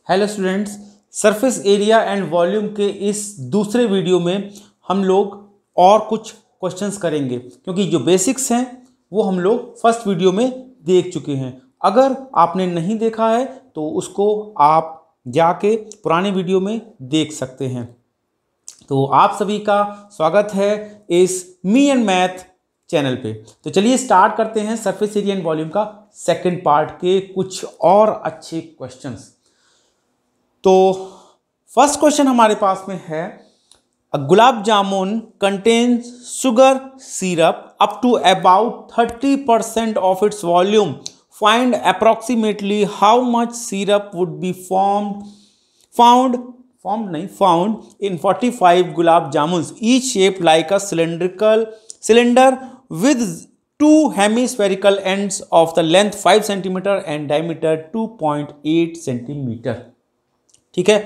Hello students, surface area and volume के इस दूसरे वीडियो में हम लोग और कुछ क्वेश्चंस करेंगे क्योंकि जो बेसिक्स हैं वो हम लोग फर्स्ट वीडियो में देख चुके हैं। अगर आपने नहीं देखा है तो उसको आप जाके पुराने वीडियो में देख सकते हैं। तो आप सभी का स्वागत है इस मी एंड मैथ चैनल पे। तो चलिए स्टार्ट करते हैं सरफेस एरिया एंड वॉल्यूम का सेकंड पार्ट के कुछ और अच्छे क्वेश्चंस। तो फर्स्ट क्वेश्चन हमारे पास में है, gulab jamun contains sugar syrup up to about 30% of its volume, find approximately how much syrup would be found in 45 gulab jamuns, each shaped like a cylinder with two hemispherical ends of the length 5 cm and diameter 2.8 cm। ठीक है,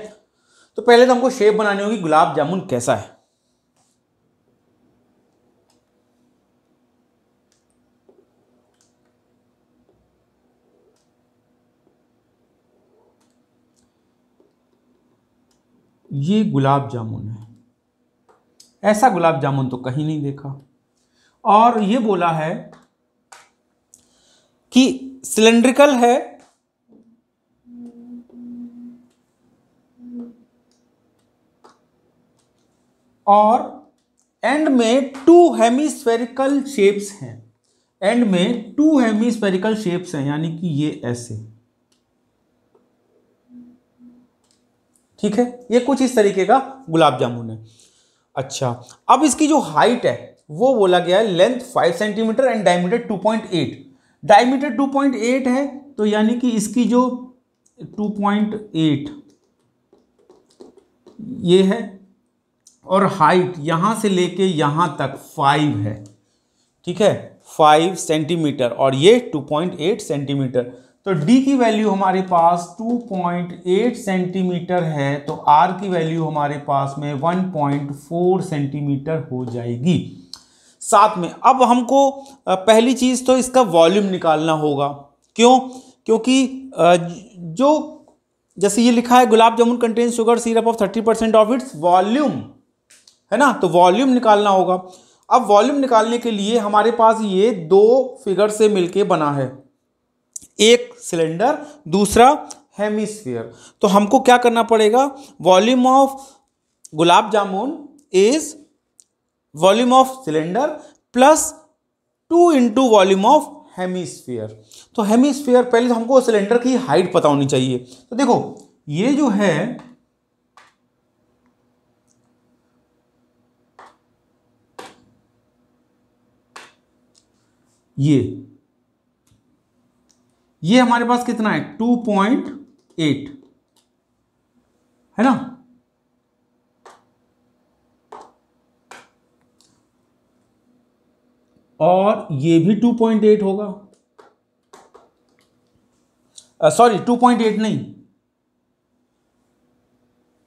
तो पहले तो हमको shape बनानी होगी गुलाब जामुन कैसा है। ये गुलाब जामुन है, ऐसा गुलाब जामुन तो कहीं नहीं देखा। और ये बोला है कि सिलेंड्रिकल है और एंड में टू हेमिस्फेरिकल शेप्स हैं, एंड में टू हेमिस्फेरिकल शेप्स हैं, यानी कि ये ऐसे। ठीक है, ये कुछ इस तरीके का गुलाब जामुन है। अच्छा, अब इसकी जो हाइट है वो बोला गया है length 5 centimetre and diameter 2.8। Diameter 2.8 है तो यानी कि इसकी जो 2.8 ये है और हाइट यहां से लेके यहां तक 5 है। ठीक है, 5 सेंटीमीटर और ये 2.8 सेंटीमीटर। तो d की वैल्यू हमारे पास 2.8 सेंटीमीटर है, तो r की वैल्यू हमारे पास में 1.4 सेंटीमीटर हो जाएगी। साथ में अब हमको पहली चीज तो इसका वॉल्यूम निकालना होगा। क्यों? क्योंकि जो जैसे ये लिखा है gulab jamun contain sugar syrup of 30% of its volume, है ना, तो वॉल्यूम निकालना होगा। अब वॉल्यूम निकालने के लिए हमारे पास ये दो फिगर से मिलके बना है, एक सिलेंडर दूसरा हेमिस्फीयर। तो हमको क्या करना पड़ेगा, volume of gulab jamun is volume of cylinder plus 2 into volume of hemisphere. तो हेमिस्फीयर पहले तो हमको सिलेंडर की हाइट पता होनी चाहिए। तो देखो ये जो है ये हमारे पास कितना है 2.8 है ना। और ये भी 2.8 होगा, सॉरी 2.8 नहीं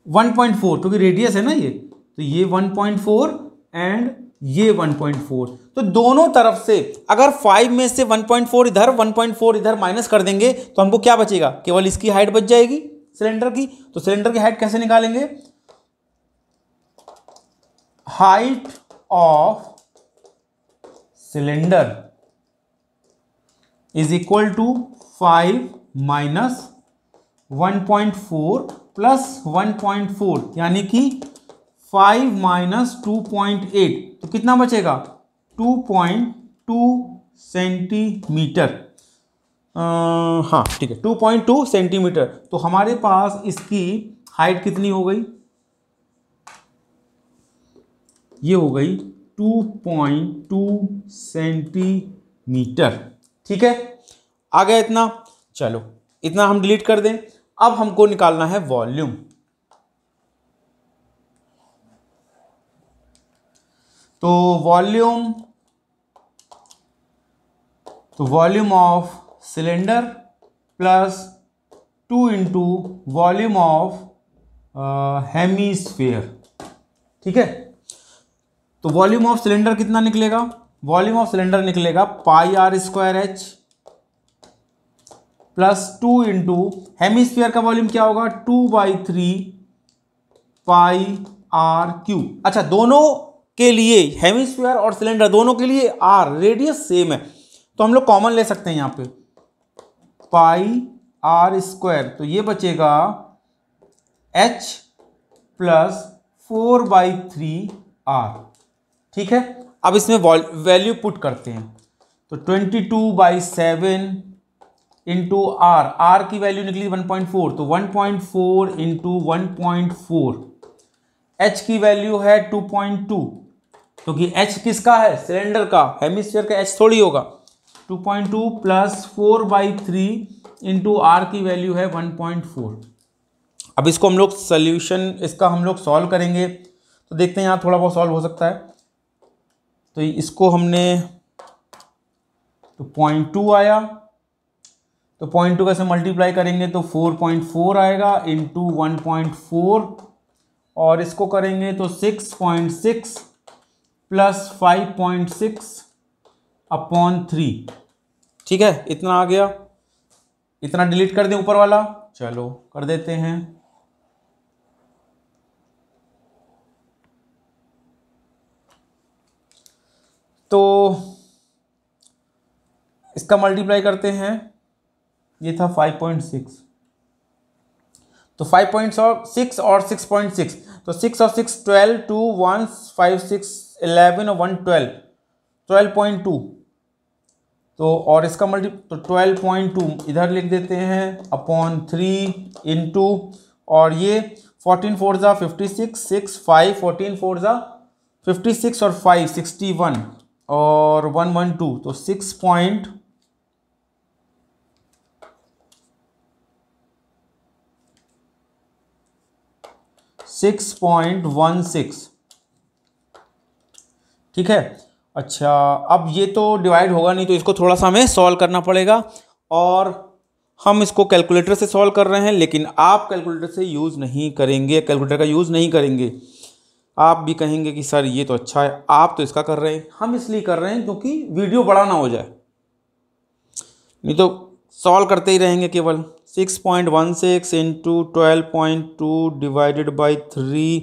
1.4, क्योंकि रेडियस है ना ये, तो ये 1.4 एंड ये 1.4। तो दोनों तरफ से अगर 5 में से 1.4 इधर 1.4 इधर माइनस कर देंगे तो हमको क्या बचेगा, केवल इसकी हाइट बच जाएगी सिलेंडर की। तो सिलेंडर की हाइट कैसे निकालेंगे, height of cylinder is equal to 5 minus 1.4 plus 1.4, यानी कि 5 माइनस 2.8, तो कितना बचेगा 2.2 सेंटीमीटर। हाँ ठीक है, 2.2 सेंटीमीटर। तो हमारे पास इसकी हाइट कितनी हो गई, ये हो गई 2.2 सेंटीमीटर। ठीक है, आ गया इतना। चलो इतना हम डिलीट कर दें। अब हमको निकालना है वॉल्यूम। तो volume of cylinder plus 2 into volume of hemisphere. ठीक है, तो वॉल्यूम ऑफ सिलेंडर कितना निकलेगा, वॉल्यूम ऑफ सिलेंडर निकलेगा पाई r square h +2 into hemisphere का वॉल्यूम क्या होगा 2/3 पाई आर क्यू। अच्छा, दोनों के लिए हेमिस्फीयर और सिलेंडर दोनों के लिए आर रेडियस सेम है, तो हम लोग कॉमन ले सकते हैं यहाँ पे पाई आर स्क्वायर, तो ये बचेगा h प्लस 4/3 आर। ठीक है, अब इसमें वैल्यू पुट करते हैं, तो 22/7 इंटू आर, आर की वैल्यू निकली 1.4, तो 1.4 इंटू 1.4, h की वैल्यू है 2.2, क्योंकि h किसका है सिलेंडर का, हेमिस्फीयर का h थोड़ी होगा। 2.2 प्लस 4/3 इंटू आर की वैल्यू है 1.4। अब इसको हम लोग सोल्यूशन इसका हम लोग सॉल्व करेंगे, तो देखते हैं यहाँ थोड़ा बहुत सॉल्व हो सकता है। तो इसको हमने तो 0.2 आया, तो 0.2 कैसे मल्टीप्लाई करेंगे तो 4.4 आएगा इंटू 1.4, और इसको करेंगे तो 6.6 प्लस 5.6 अपॉन 3। ठीक है, इतना आ गया, इतना डिलीट कर दें ऊपर वाला, चलो कर देते हैं। तो इसका मल्टीप्लाई करते हैं, ये था 5.6, तो 5.6 और 6.6, तो 6 और 6 12, 2 1 5 6 11 और 1 12.2, तो और इसका तो 12.2 इधर लिख देते हैं अपॉन 3 इंटू, और ये 14 4 जा 56, 6 5 14 4 जा 56 और 5 61 और 112, तो 6.16। ठीक है, अच्छा अब ये तो डिवाइड होगा नहीं, तो इसको थोड़ा सा हमें सॉल्व करना पड़ेगा, और हम इसको कैलकुलेटर से सॉल्व कर रहे हैं, लेकिन आप कैलकुलेटर से यूज़ नहीं करेंगे, कैलकुलेटर का यूज़ नहीं करेंगे। आप भी कहेंगे कि सर ये तो अच्छा है, आप तो इसका कर रहे हैं, हम इसलिए कर रहे हैं क्योंकि वीडियो बड़ा ना हो जाए, नहीं तो सॉल्व करते ही रहेंगे केवल। 6.16 इंटू 12.2 डिवाइडेड बाई 3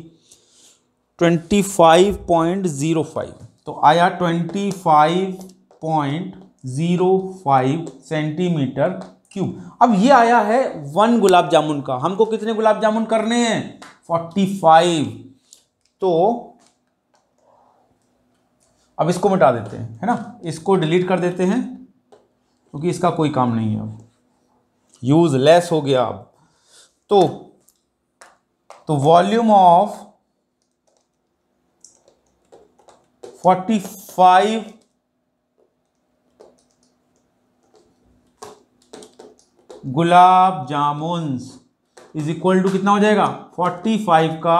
25.05, तो आया 25.05 सेंटीमीटर क्यूब। अब ये आया है 1 गुलाब जामुन का, हमको कितने गुलाब जामुन करने हैं 45, तो अब इसको मिटा देते हैं, है ना, इसको डिलीट कर देते हैं क्योंकि इसका कोई काम नहीं है, अब यूजलेस हो गया। अब तो volume of 45 gulab jamuns is equal to कितना हो जाएगा 45 का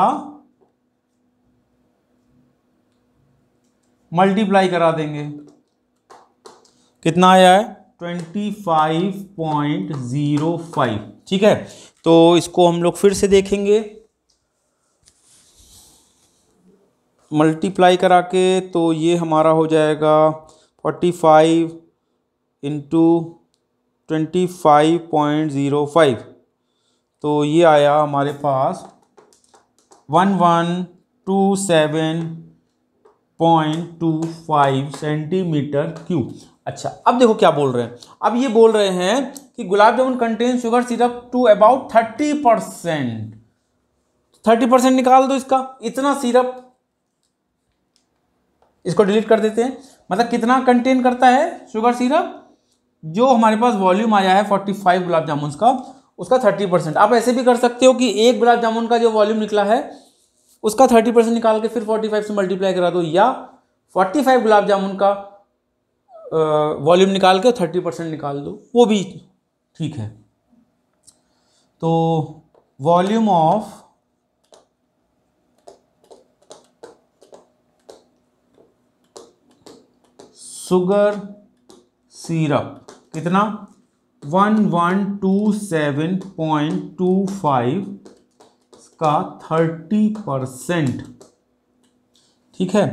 मल्टीप्लाई करा देंगे, कितना आया है 25.05। ठीक है, तो इसको हम लोग फिर से देखेंगे मल्टीप्लाई करा के, तो ये हमारा हो जाएगा 45 इंटू 25.05, तो ये आया हमारे पास 1127.25 सेंटीमीटर क्यूब। अच्छा, अब देखो क्या बोल रहे हैं, अब ये बोल रहे हैं कि gulab jamun contain sugar syrup to about 30%। 30% निकाल दो इसका, इतना सिरप, इसको डिलीट कर देते हैं, मतलब कितना कंटेन करता है शुगर सिरप, जो हमारे पास वॉल्यूम आया है 45 गुलाब जामुन का, उसका 30%। आप ऐसे भी कर सकते हो कि एक गुलाब जामुन का जो वॉल्यूम निकला है उसका 30% निकाल के फिर 45 से मल्टीप्लाई करा दो, या 45 गुलाब जामुन का वॉल्यूम निकाल के 30% निकाल दो, वो भी ठीक है। तो वॉल्यूम ऑफ शुगर सिरप कितना 1127.25 का 30%। ठीक है,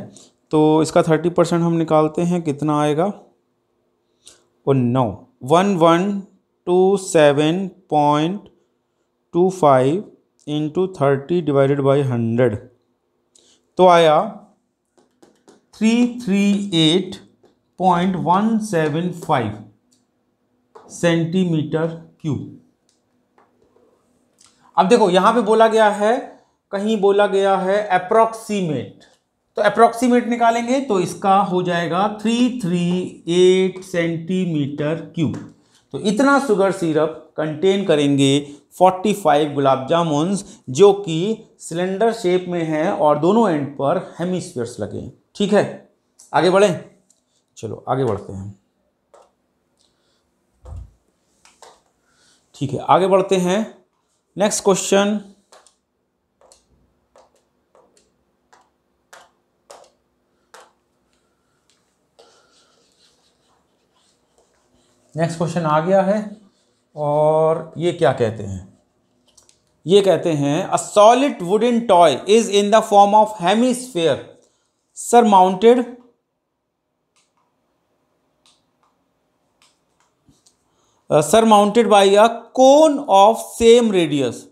तो इसका 30% हम निकालते हैं, कितना आएगा 9 11 27.25 इंटू 30 डिवाइडेड बाई 100 तो आया 338.175 सेंटीमीटर क्यूब। अब देखो यहां पे बोला गया है, कहीं बोला गया है अप्रोक्सीमेट, तो अप्रोक्सीमेट निकालेंगे तो इसका हो जाएगा 338 सेंटीमीटर क्यूब। तो इतना शुगर सिरप कंटेन करेंगे 45 गुलाब जामुन, जो कि सिलेंडर शेप में है और दोनों एंड पर हेमिस्फीयर्स लगे हैं। ठीक है, आगे बढ़ें, चलो आगे बढ़ते हैं। ठीक है, आगे बढ़ते हैं। नेक्स्ट क्वेश्चन, नेक्स्ट क्वेश्चन आ गया है और ये क्या कहते हैं, ये कहते हैं a solid wooden toy is in the form of hemisphere surmounted by a cone of same radius.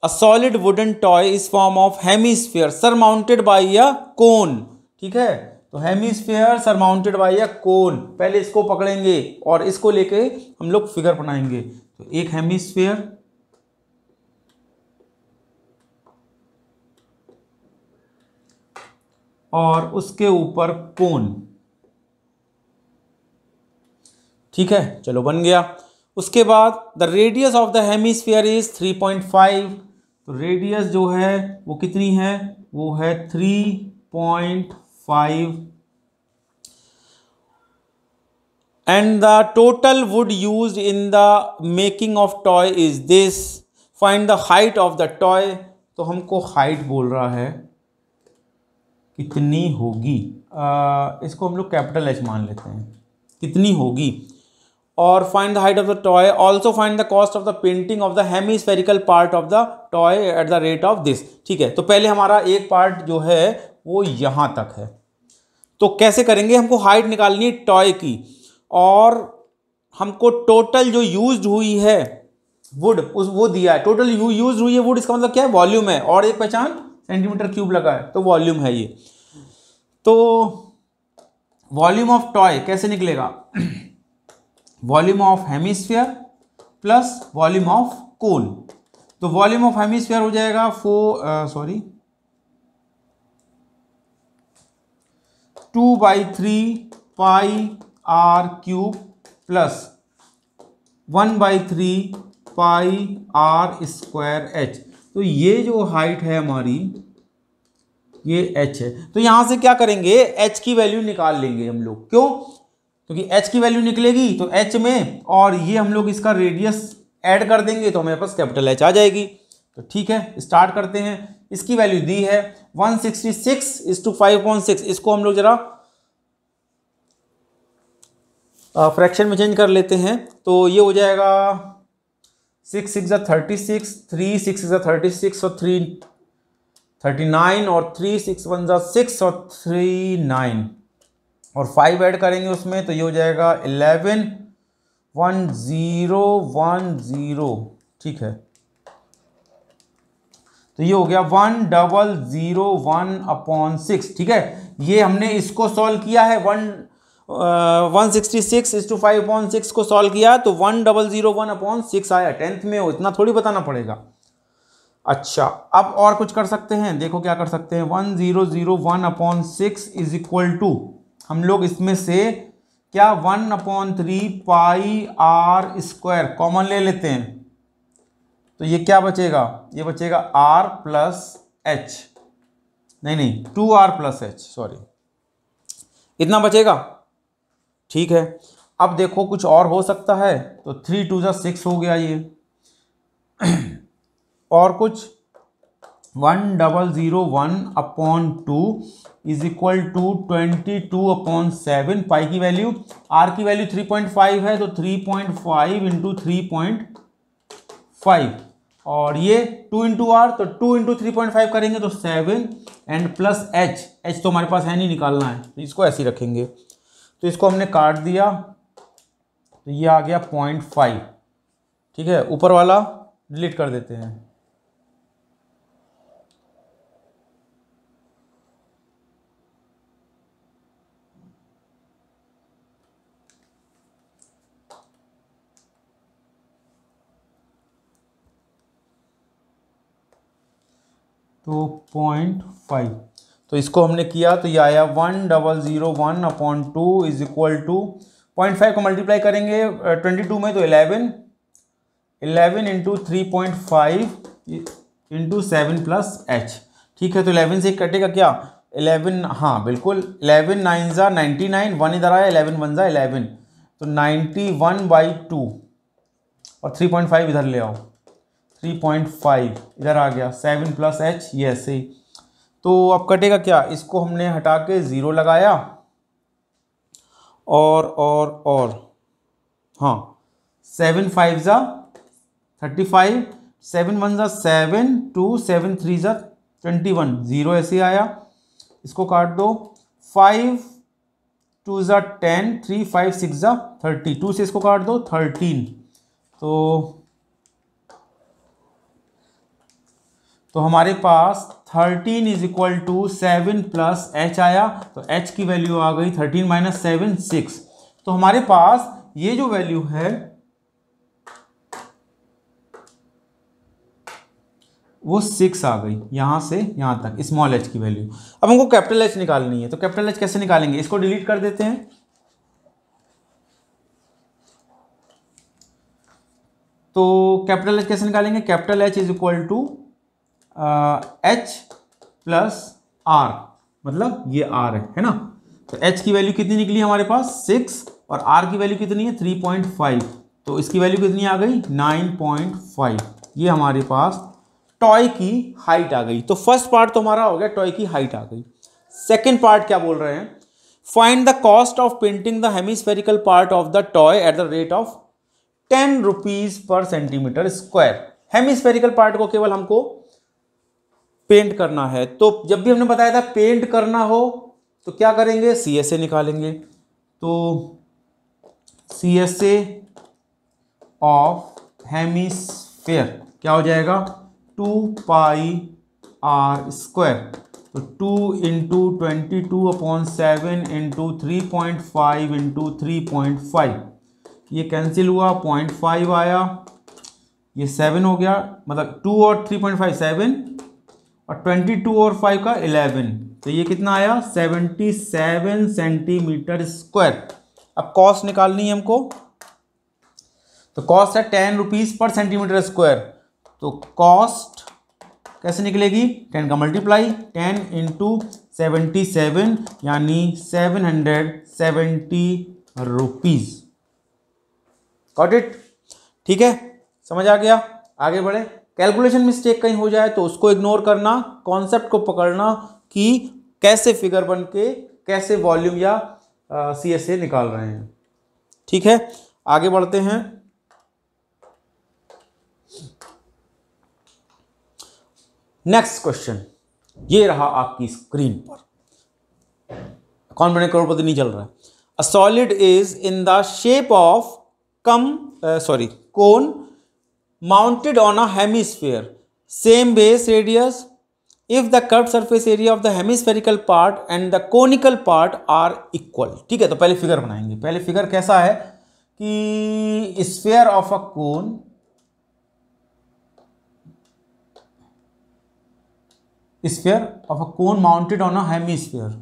A solid wooden toy is form of hemisphere surmounted by a cone. ठीक है, तो हेमिस्फीयर सरमाउंटेड बाय अ कोन, पहले इसको पकड़ेंगे और इसको लेके हम लोग फिगर बनाएंगे। तो एक हेमिस्फीयर और उसके ऊपर कोन। ठीक है, चलो बन गया। उसके बाद the radius of the hemisphere is 3.5, तो रेडियस जो है वो कितनी है, वो है 3.5 and the total would used in the making of toy is this, find the height of the toy. तो हमको हाइट बोल रहा है कितनी होगी, इसको हम लोग कैपिटल एच मान लेते हैं, कितनी होगी। और find the height of the toy, also find the cost of the painting of the hemispherical part of the toy at the rate of this. ठीक है, तो पहले हमारा एक पार्ट जो है वो यहां तक है, तो कैसे करेंगे, हमको हाइट निकालनी है टॉय की और हमको टोटल जो यूज्ड हुई है वुड वो दिया है, टोटल यूज्ड हुई है वुड, इसका मतलब क्या है, वॉल्यूम है, और एक पहचान सेंटीमीटर क्यूब लगा है तो वॉल्यूम है ये। तो वॉल्यूम ऑफ टॉय कैसे निकलेगा, volume of hemisphere plus volume of cone. तो वॉल्यूम ऑफ हेमिस्फीयर हो जाएगा 2/3 pi r cube plus 1/3 pi r square h. तो ये जो हाइट है हमारी ये एच है, तो यहां से क्या करेंगे, एच की वैल्यू निकाल लेंगे हम लोग। क्यों, क्योंकि एच की वैल्यू निकलेगी तो एच में और ये हम लोग इसका रेडियस ऐड कर देंगे तो हमारे पास कैपिटल एच आ जाएगी। तो ठीक है, स्टार्ट करते हैं। इसकी वैल्यू दी है 166:5.6, इसको हम लोग जरा फ्रैक्शन में चेंज कर लेते हैं। तो ये हो जाएगा 6 6 36, 3 6 36 और 3 39 और 3 6 1 6 और 3 9 और 5 ऐड करेंगे उसमें, तो ये हो जाएगा 11 1010। ठीक है, तो ये हो गया 1001/6। ठीक है, ये हमने इसको सॉल्व किया है, 166:5.6 को सॉल्व किया तो 1001/6 आया। 10th में हो, इतना थोड़ी बताना पड़ेगा। अच्छा, अब और कुछ कर सकते हैं, देखो क्या कर सकते हैं। 1001/6 इज इक्वल टू, हम लोग इसमें से क्या 1/3 पाई आर स्क्वायर कॉमन ले लेते हैं, तो ये क्या बचेगा, ये बचेगा आर प्लस एच, नहीं 2r प्लस एच, सॉरी, इतना बचेगा। ठीक है, अब देखो कुछ और हो सकता है, तो 3 2 6 हो गया ये, और कुछ 1001/2 इज इक्वल टू 22/7। पाई की वैल्यू, आर की वैल्यू 3.5 है, तो 3.5 इंटू 3.5 और ये 2 इंटू आर, तो 2 इंटू 3.5 करेंगे तो 7 एंड प्लस एच, एच तो हमारे पास है नहीं, निकालना है, तो इसको ऐसे ही रखेंगे। तो इसको हमने काट दिया, तो ये आ गया 0.5। ठीक है, ऊपर वाला डिलीट कर देते हैं। तो 0.5, तो इसको हमने किया तो ये आया 1001/2 इज इक्वल टू 0.5 को मल्टीप्लाई करेंगे 22 में तो 11 इंटू 3.5 इंटू 7 प्लस h। ठीक है, तो 11 से कटेगा क्या 11, हाँ बिल्कुल 11 9 ज़ा 99, 1 इधर आया 11 1 ज़ा 11, तो 91/2 और 3.5 इधर ले आओ, 3.5 इधर आ गया, 7 प्लस h ये ऐसे ही। तो अब कटेगा क्या, इसको हमने हटा के 0 लगाया और हाँ 7 5 ज़ा 35, 7 1 ज़ा 7, 2 7 3 ज़ा 21, 0 ऐसे ही आया। इसको काट दो, 5 2 ज़ा 10, 3 5 6 ज़ा 30, 2 से इसको काट दो 13, तो हमारे पास 13 is equal to 7 plus h आया, तो h की वैल्यू आ गई 13 माइनस 7 6। तो हमारे पास ये जो वैल्यू है वो 6 आ गई, यहां से यहां तक स्मॉल h की वैल्यू। अब हमको कैपिटल h निकालनी है, तो कैपिटल h कैसे निकालेंगे, इसको डिलीट कर देते हैं। तो कैपिटल h कैसे निकालेंगे, capital h is equal to h plus r, मतलब ये r है ना। तो h की वैल्यू कितनी निकली हमारे पास 6 और r की वैल्यू कितनी है 3.5, तो इसकी वैल्यू कितनी आ गई 9.5। ये हमारे पास टॉय की हाइट आ गई। तो फर्स्ट पार्ट तो हमारा हो गया, टॉय की हाइट आ गई। सेकेंड पार्ट क्या बोल रहे हैं, find the cost of painting the hemispherical part of the toy at the rate of 10 rupees per centimetre square. Hemispherical part को केवल हमको पेंट करना है, तो जब भी हमने बताया था पेंट करना हो तो क्या करेंगे, CSA निकालेंगे। तो CSA ऑफ हेमिस्फेयर क्या हो जाएगा 2πr², तो 2 इंटू 22/7 इंटू 3.5 इंटू 3.5, ये कैंसिल हुआ 0.5 आया, ये 7 हो गया, मतलब 2 और 3.5 7 और 22 और 5 का 11, तो ये कितना आया 77 सेंटीमीटर स्क्वायर। अब कॉस्ट निकालनी है हमको, तो कॉस्ट है 10 रुपीज पर सेंटीमीटर स्क्वायर। तो कॉस्ट कैसे निकलेगी, 10 का मल्टीप्लाई 10 इंटू 77 यानी 770 रुपीज। गॉट इट, ठीक है, समझ आ गया। आगे बढ़े, कैलकुलेशन मिस्टेक कहीं हो जाए तो उसको इग्नोर करना, कॉन्सेप्ट को पकड़ना कि कैसे फिगर बन के कैसे वॉल्यूम या CSA निकाल रहे हैं। ठीक है, आगे बढ़ते हैं। नेक्स्ट क्वेश्चन, ये रहा आपकी स्क्रीन पर, कौन बने करोड़पति नहीं चल रहा है। A solid is in the shape of cone mounted on a hemisphere, same base radius, if the curved surface area of the hemispherical part and the conical part are equal। ठीक है, तो पहले फिगर बनाएंगे। पहले figure कैसा है कि sphere of a cone, sphere of a cone mounted on a hemisphere,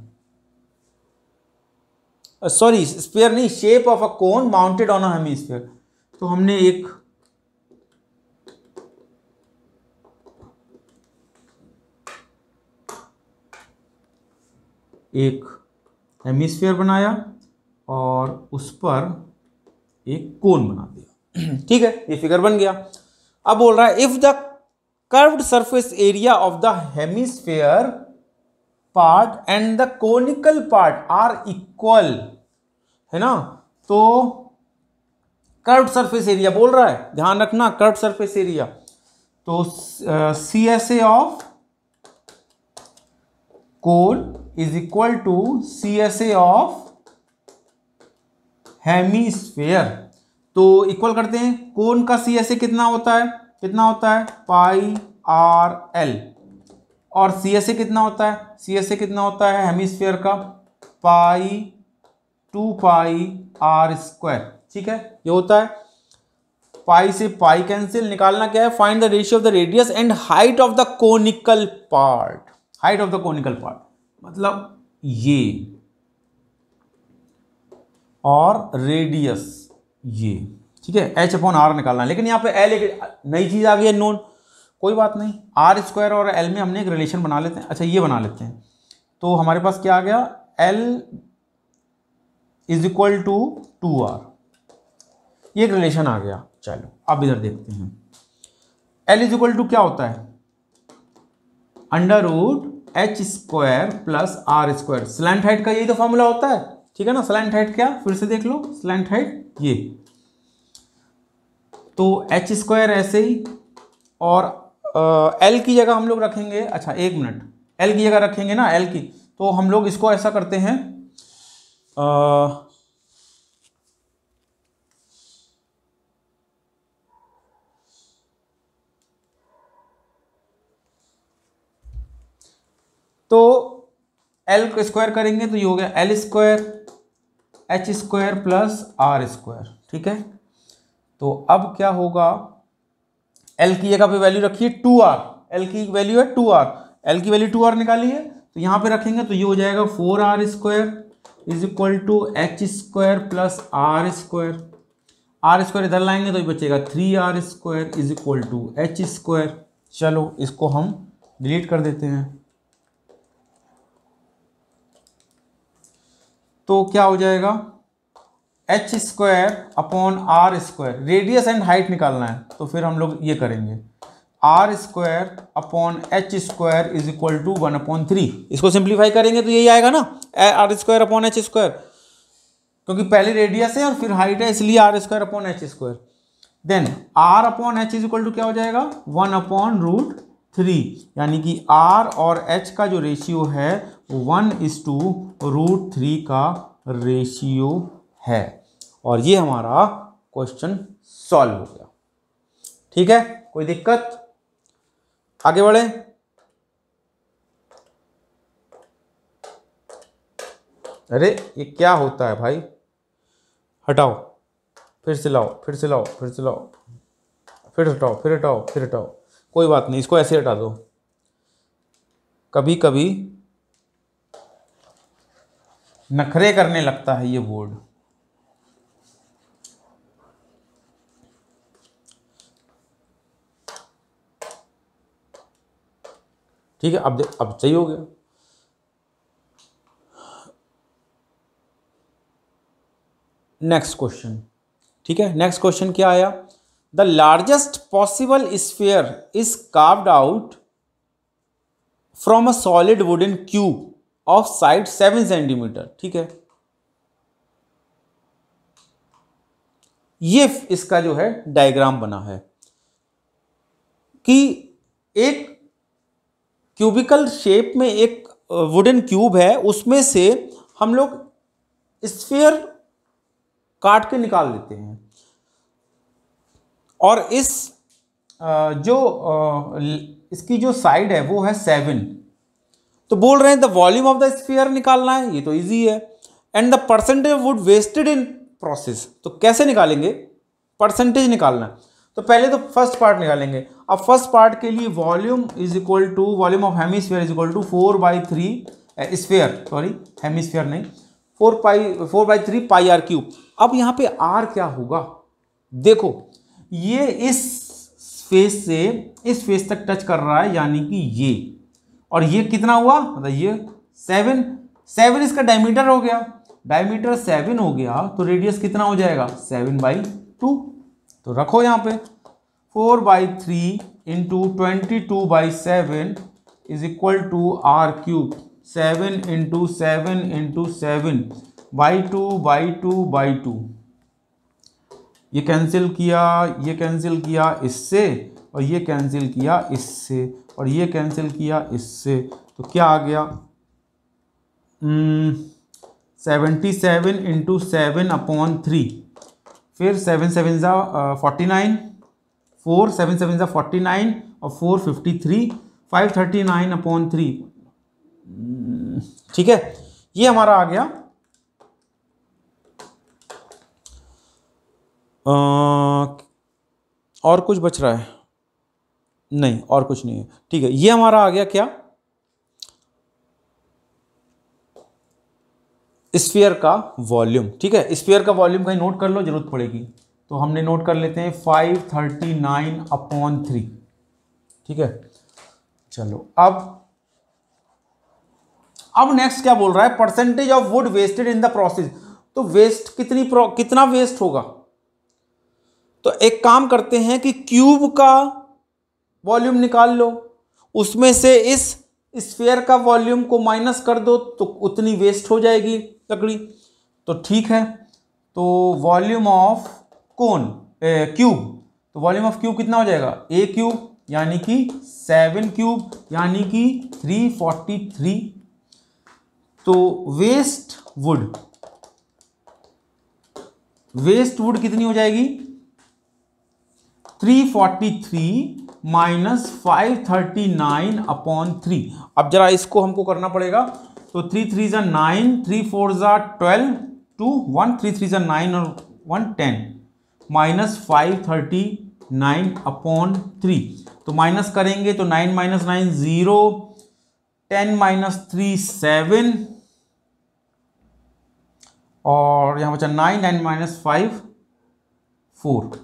sorry sphere नहीं, shape of a cone mounted on a hemisphere. तो हमने एक हेमिस्फीयर बनाया और उस पर एक कोन बना दिया। ठीक है, ये फिगर बन गया। अब बोल रहा है if the curved surface area of the hemisphere part and the conical part are equal, है ना। तो कर्व्ड सरफेस एरिया बोल रहा है, ध्यान रखना कर्व्ड सरफेस एरिया, तो CSA of cone is equal to CSA of hemisphere. तो इक्वल करते हैं, कोण का सी एस ए कितना होता है, पाई आर एल, और सी एस ए कितना होता है, हेमिस्फीयर का पाई 2 पाई आर स्क्वायर। ठीक है, ये होता है, पाई से पाई कैंसिल, निकालना क्या है, find the ratio of the radius and height of the conical part. मतलब ये और रेडियस ये, ठीक है, एच अपॉन आर निकालना है। लेकिन यहाँ पे एल एक नई चीज आ गई है, नोन, कोई बात नहीं, आर स्क्वायर और एल में हमने एक रिलेशन बना लेते हैं। अच्छा, ये बना लेते हैं, तो हमारे पास क्या आ गया, L is equal to 2r, ये एक रिलेशन आ गया। चलो अब इधर देखते हैं, एल इज इक्वल टू क्या होता है, under root h square plus r square. Slant height का यही तो फॉर्मूला होता है, ठीक है ना। स्लैंट हाइट क्या, फिर से देख लो, स्लैंट हाइट ये, तो एच स्क्वायर ऐसे ही, और एल की जगह हम लोग रखेंगे, अच्छा एक मिनट, एल की जगह रखेंगे ना, एल की, तो हम लोग इसको ऐसा करते हैं, तो एल को स्क्वायर करेंगे तो ये हो गया l square h square plus r square. ठीक है, तो अब क्या होगा, एल की जगह पे वैल्यू रखिए 2r, एल की वैल्यू है 2r, एल की वैल्यू 2r निकाली है, तो यहाँ पे रखेंगे तो ये हो जाएगा 4r square is equal to h square plus r square. R square इधर लाएंगे तो ये बचेगा 3r square is equal to h square. चलो इसको हम डिलीट कर देते हैं, तो क्या हो जाएगा, h square upon r square, radius and height निकालना है, तो फिर हम लोग ये करेंगे, r square upon h square is equal to 1/3। इसको सिंप्लीफाई करेंगे तो यही आएगा ना, r square upon h square, क्योंकि पहले रेडियस है और फिर हाइट है, इसलिए r square upon h square. Then r upon h is equal to क्या हो जाएगा, 1/√3, यानी कि आर और एच का जो रेशियो है 1:√3 का रेशियो है, और ये हमारा क्वेश्चन सॉल्व हो गया। ठीक है, कोई दिक्कत, आगे बढ़े। अरे ये क्या होता है भाई, हटाओ, फिर से लाओ, फिर से लाओ, फिर से लाओ, फिर हटाओ, फिर हटाओ, फिर हटाओ, कोई बात नहीं, इसको ऐसे हटा दो। कभी कभी नखरे करने लगता है ये बोर्ड। ठीक है, अब सही हो गया। नेक्स्ट क्वेश्चन, ठीक है, नेक्स्ट क्वेश्चन क्या आया, the largest possible sphere is carved out from a solid wooden cube of side 7 centimetre. ठीक है, ये इसका जो है डायग्राम बना है कि एक क्यूबिकल शेप में एक वुडन क्यूब है, उसमें से हम लोग स्फीयर काट के निकाल लेते हैं, और इस इसकी जो साइड है वो है 7, तो बोल रहे हैं the volume of the sphere निकालना है, ये तो इजी है, and the percentage wood wasted in process. तो कैसे निकालेंगे, परसेंटेज निकालना है, तो पहले तो फर्स्ट पार्ट निकालेंगे। अब फर्स्ट पार्ट के लिए volume is equal to, volume of hemisphere is equal to 4/3 sphere, sorry hemisphere नहीं, 4/3 पाई आर क्यूब। अब यहाँ पे आर क्या होगा, देखो ये इस फेस से इस फेस तक टच कर रहा है, यानी कि ये, और ये कितना हुआ, मतलब ये 7 इसका डायमीटर हो गया, डायमीटर 7 हो गया, तो रेडियस कितना हो जाएगा 7/2। तो रखो यहाँ पे 4/3 into 22/7 is equal to r cube, 7 into 7 into 7/2/2/2। ये कैंसिल किया, ये कैंसिल किया इससे, और ये कैंसिल किया इससे, और ये कैंसिल किया इससे, तो क्या आ गया 77 इंटू 7/3, फिर 7 7 ज़ा 49, 4 7 7 ज़ा 49 और 4 53, 539/3। ठीक है, ये हमारा आ गया। और कुछ बच रहा है? नहीं, और कुछ नहीं है। ठीक है, ये हमारा आ गया क्या, स्फीयर का वॉल्यूम। ठीक है, स्फीयर का वॉल्यूम कहीं नोट कर लो, जरूरत पड़ेगी तो हमने नोट कर लेते हैं 539/3। ठीक है, चलो अब नेक्स्ट क्या बोल रहा है, percentage of wood wasted in the process. तो वेस्ट कितना वेस्ट होगा, तो एक काम करते हैं कि क्यूब का वॉल्यूम निकाल लो, उसमें से इस स्फीयर का वॉल्यूम को माइनस कर दो तो उतनी वेस्ट हो जाएगी लकड़ी। तो ठीक है, तो वॉल्यूम ऑफ कोन क्यूब, तो वॉल्यूम ऑफ क्यूब कितना हो जाएगा, ए क्यूब यानी कि 7 क्यूब यानी कि 343। तो वेस्ट वुड कितनी हो जाएगी, 343 माइनस 539/3। अब जरा इसको हमको करना पड़ेगा, तो 3 3 ज़ा 9, 3 4 ज़ा 12, 2 1, 3 3 ज़ा 9 और 1 10, माइनस 539/3। तो माइनस करेंगे तो 9 माइनस 9 0, 10 माइनस 3 7, और यहां बचा 9, 9 माइनस 5 4,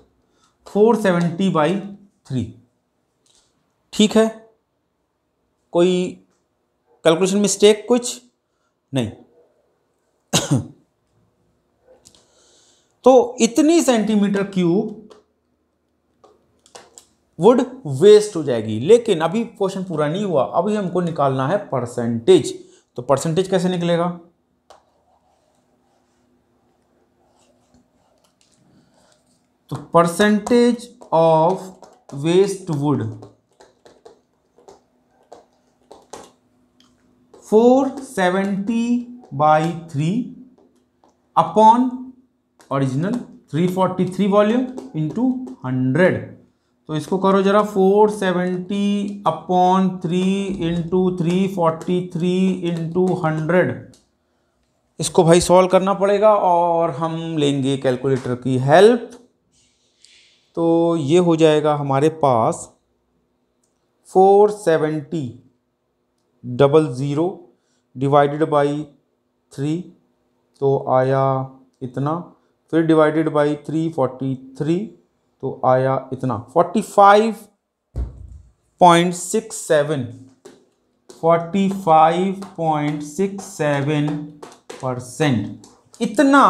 470/3। ठीक है, कोई कैलकुलेशन मिस्टेक कुछ नहीं। तो इतनी सेंटीमीटर क्यूब वुड वेस्ट हो जाएगी। लेकिन अभी क्वेश्चन पूरा नहीं हुआ, अभी हमको निकालना है परसेंटेज। तो परसेंटेज कैसे निकलेगा, तो percentage of waste wood 470/3 upon original 343 volume into 100। तो इसको करो जरा, 470/3 इंटू 343 इंटू 100। इसको भाई सॉल्व करना पड़ेगा और हम लेंगे कैलकुलेटर की हेल्प। तो ये हो जाएगा हमारे पास 470/0 डिवाइडेड बाई 3, तो आया इतना, फिर डिवाइडेड बाई 343 तो आया इतना, 45.67% इतना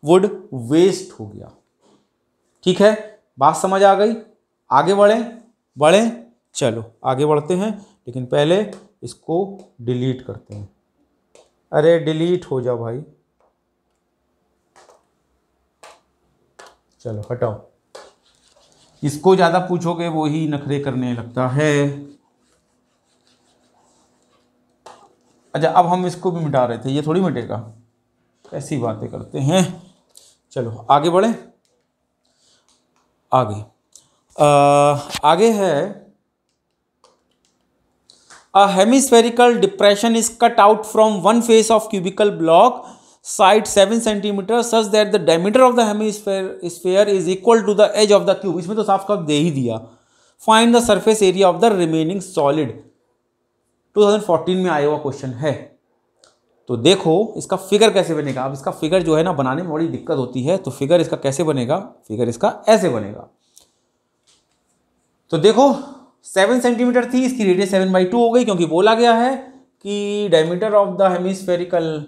वुड वेस्ट हो गया। ठीक है, बात समझ आ गई, आगे बढ़ें। चलो आगे बढ़ते हैं, लेकिन पहले इसको डिलीट करते हैं। अरे डिलीट हो जाओ भाई, चलो हटाओ, इसको ज़्यादा पूछोगे वो ही नखरे करने लगता है। अच्छा, अब हम इसको भी मिटा रहे थे, ये थोड़ी मिटेगा, कैसी बातें करते हैं। चलो आगे बढ़ें, आगे है, a hemispherical depression is cut out from one face of cubical block side 7 cm such that the diameter of the hemisphere is equal to the edge of the cube। इसमें तो साफ दे ही दिया। Find the surface area of the remaining solid। 2014 में आया हुआ question है। तो देखो इसका फिगर कैसे बनेगा। अब इसका फिगर जो है ना बनाने में बड़ी दिक्कत होती है। तो फिगर इसका कैसे बनेगा, फिगर इसका ऐसे बनेगा। तो देखो 7 सेंटीमीटर थी, इसकी रेडियस 7/2 हो गई, क्योंकि बोला गया है कि diameter of the hemispherical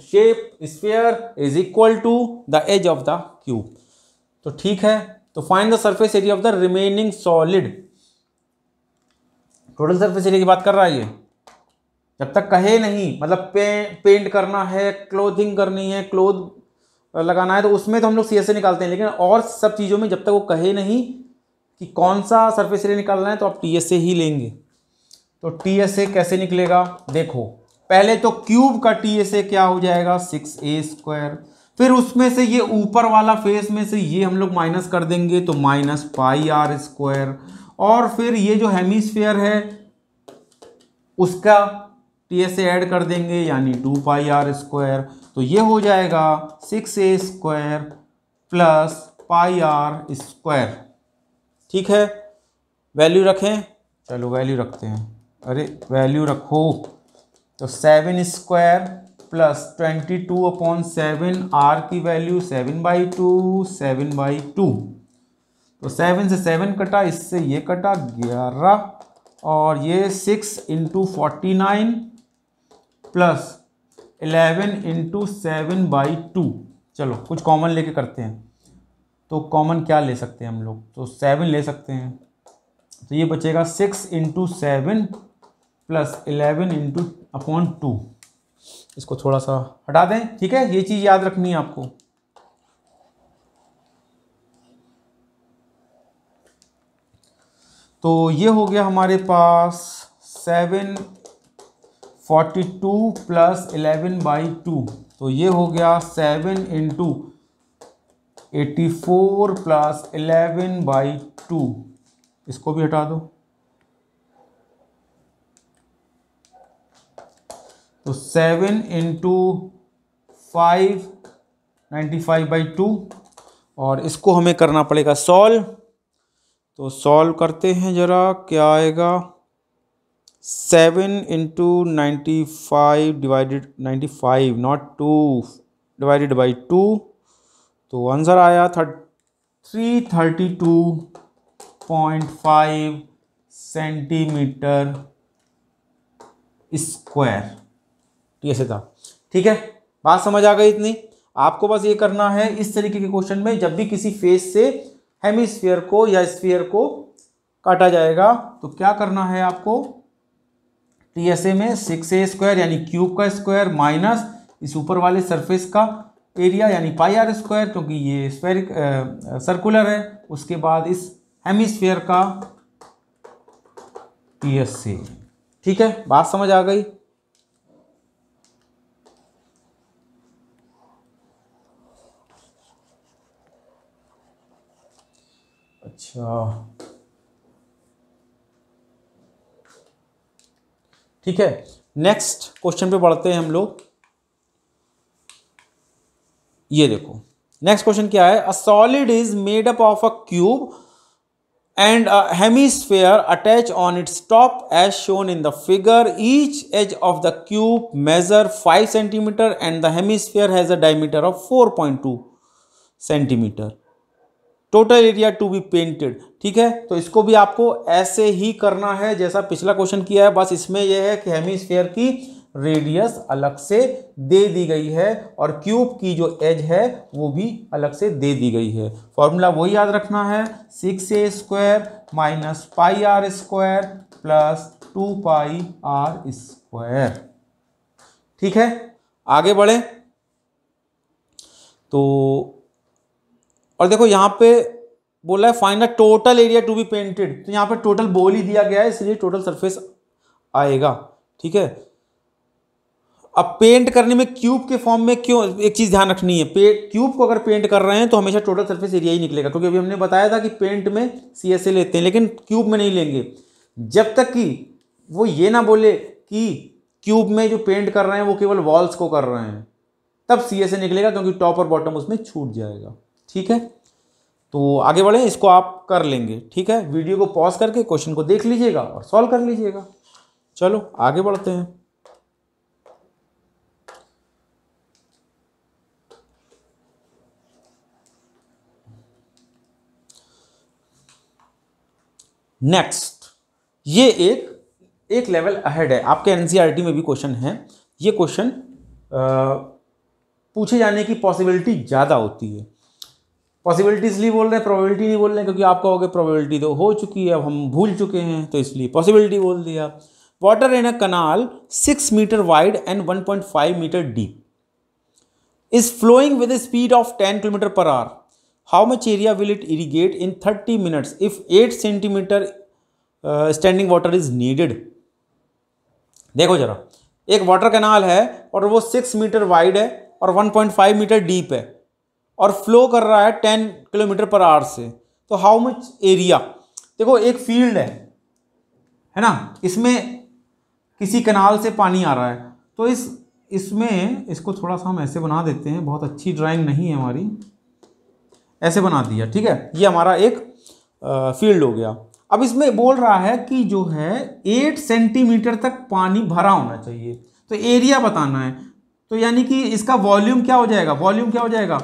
shape sphere is equal to the edge of the cube. तो ठीक है, तो find the surface area of the remaining solid. Total surface area की बात कर रहा है ये, जब तक कहे नहीं, मतलब पेंट करना है, क्लोथिंग करनी है, क्लोथ लगाना है, तो उसमें तो हम लोग सी से निकालते हैं। लेकिन और सब चीज़ों में जब तक वो कहे नहीं कि कौन सा सरफेस एरिया निकालना है, तो आप टी से ही लेंगे। तो टी से कैसे निकलेगा, देखो पहले तो क्यूब का टी से क्या हो जाएगा 6a², फिर उसमें से ये ऊपर वाला फेस में से ये हम लोग माइनस कर देंगे तो माइनस पाई आर स्क्वायर, और फिर ये जो हेमिस्फीयर है उसका टीएस से ऐड कर देंगे यानी 2 पाई आर स्क्वायर, तो ये हो जाएगा 6a square plus pi r square. ठीक है, वैल्यू रखें, चलो वैल्यू रखते हैं, अरे वैल्यू रखो, तो 7 स्क्वायर प्लस 22/7 आर की वैल्यू 7/2, 7/2, तो 7 से 7 कटा, इससे ये कटा 11, और ये 6 × 49 प्लस 11 × 7/2। चलो कुछ कॉमन लेके करते हैं, तो कॉमन क्या ले सकते हैं हम लोग, तो 7 ले सकते हैं, तो ये बचेगा 6 × 7 प्लस 11 × 2। इसको थोड़ा सा हटा दें, ठीक है, ये चीज़ याद रखनी है आपको। तो ये हो गया हमारे पास 742 प्लस 11/2, तो ये हो गया 7 × 84 प्लस 11/2, इसको भी हटा दो, तो 7 × 5 95/2, और इसको हमें करना पड़ेगा सॉल्व। तो सॉल्व करते हैं ज़रा, क्या आएगा, 7 × 95 डिवाइडेड 95 नॉट 2 डिवाइडेड बाई 2, तो आंसर आया 332.5 सेंटीमीटर स्क्वायर। ऐसे था, ठीक है, बात समझ आ गई इतनी। आपको बस ये करना है, इस तरीके के क्वेश्चन में जब भी किसी फेस से हेमिस्फीयर को या स्फीयर को काटा जाएगा तो क्या करना है आपको, टीएसए में 6a स्क्वायर यानी क्यूब का स्क्वायर माइनस इस ऊपर वाले सरफेस का एरिया यानी पाई आर स्क्वायर, क्योंकि ये स्फेरिक सर्कुलर है, उसके बाद इस हेमिस्फीयर का टीएसए। ठीक है, बात समझ आ गई। अच्छा ठीक है, नेक्स्ट क्वेश्चन पे बढ़ते हैं हम लोग। ये देखो नेक्स्ट क्वेश्चन क्या है, a solid is made up of a cube and a hemisphere attached on its top as shown in the figure. Each edge of the cube measure 5 cm and the hemisphere has a diameter of 4.2 cm. Total area to be painted. ठीक है, तो इसको भी आपको ऐसे ही करना है जैसा पिछला क्वेश्चन किया है, बस इसमें यह है कि हेमिस्फीयर की रेडियस अलग से दे दी गई है और क्यूब की जो एज है वो भी अलग से दे दी गई है। फॉर्मूला वही याद रखना है, 6a square minus pi r square plus 2 pi r square. ठीक है, आगे बढ़े तो, और देखो यहां पे बोला है find the total area to be painted, तो यहां पे टोटल बोल ही दिया गया है इसलिए टोटल सरफेस आएगा। ठीक है, अब पेंट करने में क्यूब के फॉर्म में क्यों, एक चीज ध्यान रखनी है, क्यूब को अगर पेंट कर रहे हैं तो हमेशा टोटल सरफेस एरिया ही निकलेगा, क्योंकि अभी हमने बताया था कि पेंट में सीएसए लेते हैं लेकिन क्यूब में नहीं लेंगे, जब तक कि वो ये ना बोले कि क्यूब में जो पेंट कर रहे हैं वो केवल वॉल्स को कर रहे हैं, तब सीएसए निकलेगा, क्योंकि टॉप और बॉटम उसमें छूट जाएगा। ठीक है, तो आगे बढ़े, इसको आप कर लेंगे। ठीक है, वीडियो को पॉज करके क्वेश्चन को देख लीजिएगा और सॉल्व कर लीजिएगा। चलो आगे बढ़ते हैं। नेक्स्ट, ये एक लेवल अहेड है, आपके एनसीईआरटी में भी क्वेश्चन है। ये क्वेश्चन पूछे जाने की पॉसिबिलिटी ज़्यादा होती है। पॉसिबिलिटी इसलिए बोल रहे हैं, प्रोबेबिलिटी नहीं बोल रहे हैं, क्योंकि आप कहोगे प्रोबेबिलिटी तो हो चुकी है, अब हम भूल चुके हैं, तो इसलिए पॉसिबिलिटी बोल दिया। Water in a canal 6 metre wide and 1.5 metre deep is flowing with a speed of 10 km per hour. How much area will it irrigate in 30 minutes if 8 centimeter standing water is needed? देखो जरा, एक water canal है और वो 6 metre wide है और 1.5 metre deep है और फ्लो कर रहा है 10 किलोमीटर पर आवर से, तो हाउ मच एरिया। देखो एक फील्ड है ना, इसमें किसी कैनाल से पानी आ रहा है, तो इसमें इसको थोड़ा सा हम ऐसे बना देते हैं, बहुत अच्छी ड्राइंग नहीं है हमारी, ऐसे बना दिया, ठीक है। ये हमारा एक फील्ड हो गया। अब इसमें बोल रहा है कि जो है 8 सेंटीमीटर तक पानी भरा होना चाहिए, तो एरिया बताना है। तो यानी कि इसका वॉल्यूम क्या हो जाएगा, वॉल्यूम क्या हो जाएगा,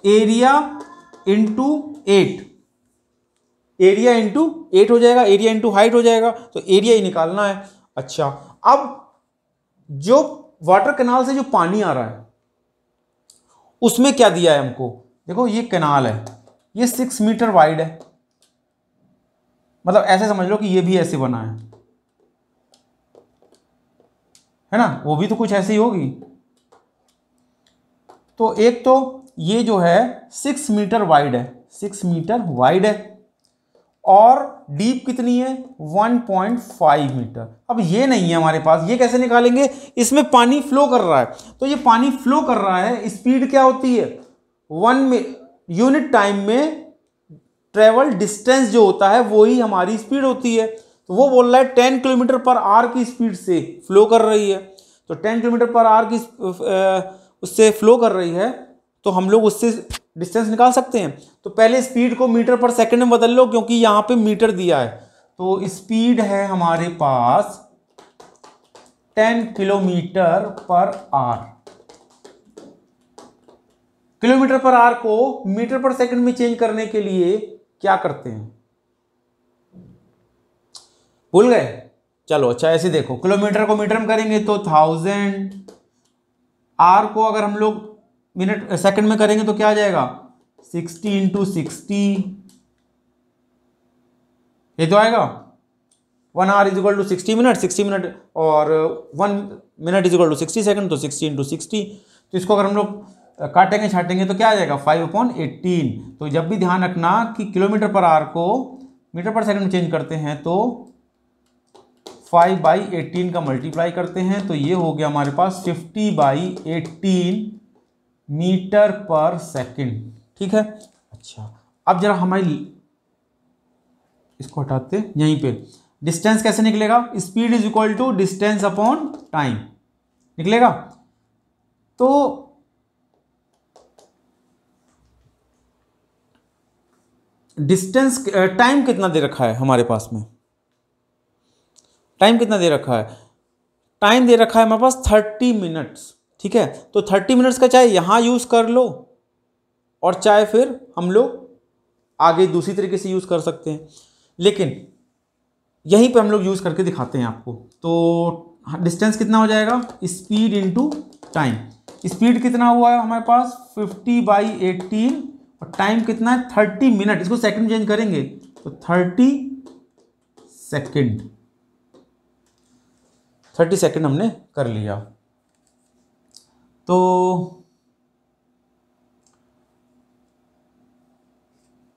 एरिया इंटू 8, एरिया इंटू 8 हो जाएगा, एरिया इंटू हाइट हो जाएगा, तो एरिया ही निकालना है। अच्छा, अब जो वाटर कैनाल से जो पानी आ रहा है उसमें क्या दिया है हमको, देखो ये कैनाल है, ये 6 मीटर वाइड है, मतलब ऐसे समझ लो कि ये भी ऐसे बना है ना, वो भी तो कुछ ऐसे ही होगी। तो एक तो ये जो है 6 मीटर वाइड है, 6 मीटर वाइड है, और डीप कितनी है 1.5 मीटर। अब ये नहीं है हमारे पास, ये कैसे निकालेंगे, इसमें पानी फ्लो कर रहा है, तो ये पानी फ्लो कर रहा है, स्पीड क्या होती है 1 यूनिट टाइम में ट्रेवल डिस्टेंस जो होता है वही हमारी स्पीड होती है। तो वो बोल रहा है 10 किलोमीटर पर आवर की स्पीड से फ्लो कर रही है, तो 10 किलोमीटर पर आवर की उससे फ्लो कर रही है, तो हम लोग उससे डिस्टेंस निकाल सकते हैं। तो पहले स्पीड को मीटर पर सेकंड में बदल लो, क्योंकि यहाँ पे मीटर दिया है, तो स्पीड है हमारे पास 10 kilometre per hour. Kilometre per hour को मीटर पर सेकंड में चेंज करने के लिए क्या करते हैं, भूल गए, चलो अच्छा ऐसे देखो, किलोमीटर को मीटर में करेंगे तो 1000, आर को अगर हम लोग मिनट सेकंड में करेंगे तो क्या आ जाएगा 60 इंटू 60, ये तो आएगा 1 hour is equal to 60 minute, 60 minute और 1 minute is equal to 60 second, तो 60 इंटू 60। तो इसको अगर हम लोग काटेंगे छाटेंगे तो क्या आ जाएगा 5/18। तो जब भी ध्यान रखना कि किलोमीटर पर आवर को मीटर पर सेकंड में चेंज करते हैं तो 5/18 का मल्टीप्लाई करते हैं, तो ये हो गया हमारे पास 50/18 मीटर पर सेकंड, ठीक है। अच्छा, अब जरा हमारी इसको हटाते यहीं पे, डिस्टेंस कैसे निकलेगा, speed is equal to distance upon time निकलेगा। तो डिस्टेंस टाइम कितना दे रखा है हमारे पास में, टाइम कितना दे रखा है, टाइम दे रखा है हमारे पास 30 मिनट्स, ठीक है। तो 30 मिनट्स का चाहे यहां यूज कर लो और चाहे फिर हम लोग आगे दूसरी तरीके से यूज कर सकते हैं, लेकिन यहीं पे हम लोग यूज करके दिखाते हैं आपको। तो डिस्टेंस कितना हो जाएगा, स्पीड इंटू टाइम, स्पीड कितना हुआ है हमारे पास 50/18 और टाइम कितना है 30 मिनट, इसको सेकंड चेंज करेंगे तो 30 सेकंड, 30 सेकंड हमने कर लिया। तो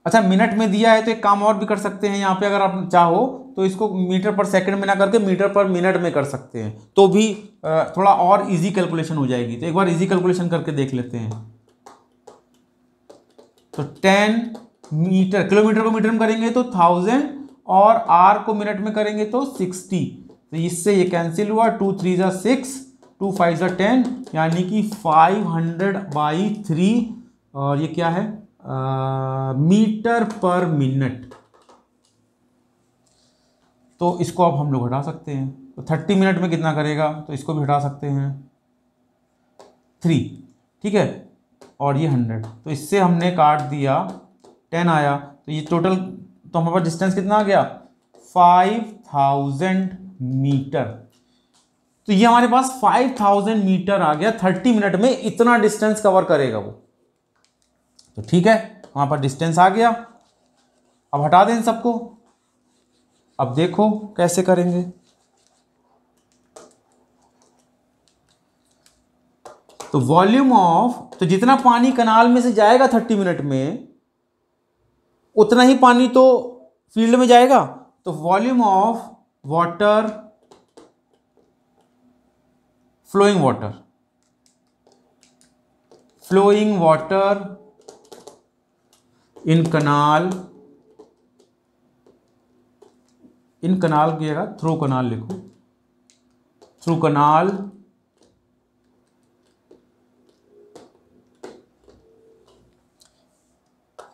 अच्छा, मिनट में दिया है तो एक काम और भी कर सकते हैं यहाँ पे, अगर आप चाहो तो इसको मीटर पर सेकंड में ना करके मीटर पर मिनट में कर सकते हैं, तो भी थोड़ा और इजी कैलकुलेशन हो जाएगी। तो एक बार इजी कैलकुलेशन करके देख लेते हैं। तो 10 मीटर, किलोमीटर को मीटर में करेंगे तो 1000 और आर को मिनट में करेंगे तो 60, तो इससे ये कैंसिल हुआ, 2 3 जा 6, 2 5 जा 10, यानी कि 500/3, और ये क्या है मीटर पर मिनट। तो इसको अब हम लोग हटा सकते हैं, तो 30 मिनट में कितना करेगा, तो इसको भी हटा सकते हैं 3, ठीक है, और ये 100, तो इससे हमने काट दिया 10 आया, तो ये टोटल, तो हमारे पास डिस्टेंस कितना आ गया 5000 मीटर। तो ये हमारे पास 5000 मीटर आ गया, 30 मिनट में इतना डिस्टेंस कवर करेगा वो। तो ठीक है, हमारे पास डिस्टेंस आ गया। अब हटा दें सबको, अब देखो कैसे करेंगे। तो वॉल्यूम ऑफ, तो जितना पानी कनाल में से जाएगा 30 मिनट में उतना ही पानी तो फील्ड में जाएगा। तो volume of water, flowing water, flowing water in canal, in canal की जगह थ्रू कनाल लिखो, through canal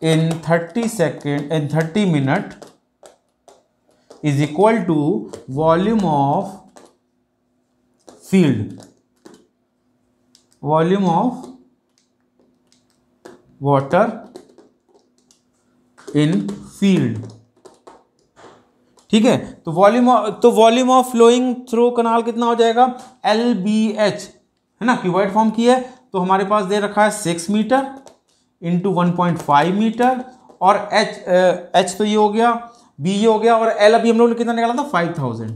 in 30 minute is equal to volume of field, volume of water in field। ठीक है, तो वॉल्यूम ऑफ फ्लोइंग थ्रू कनाल कितना हो जाएगा, LBH, है ना, क्यूबॉइड फॉर्म की है, तो हमारे पास दे रखा है 6 मीटर इंटू 1.5 मीटर, और H तो ये हो गया, B ये हो गया, और L अभी हम लोग ने कितना निकाला था 5000,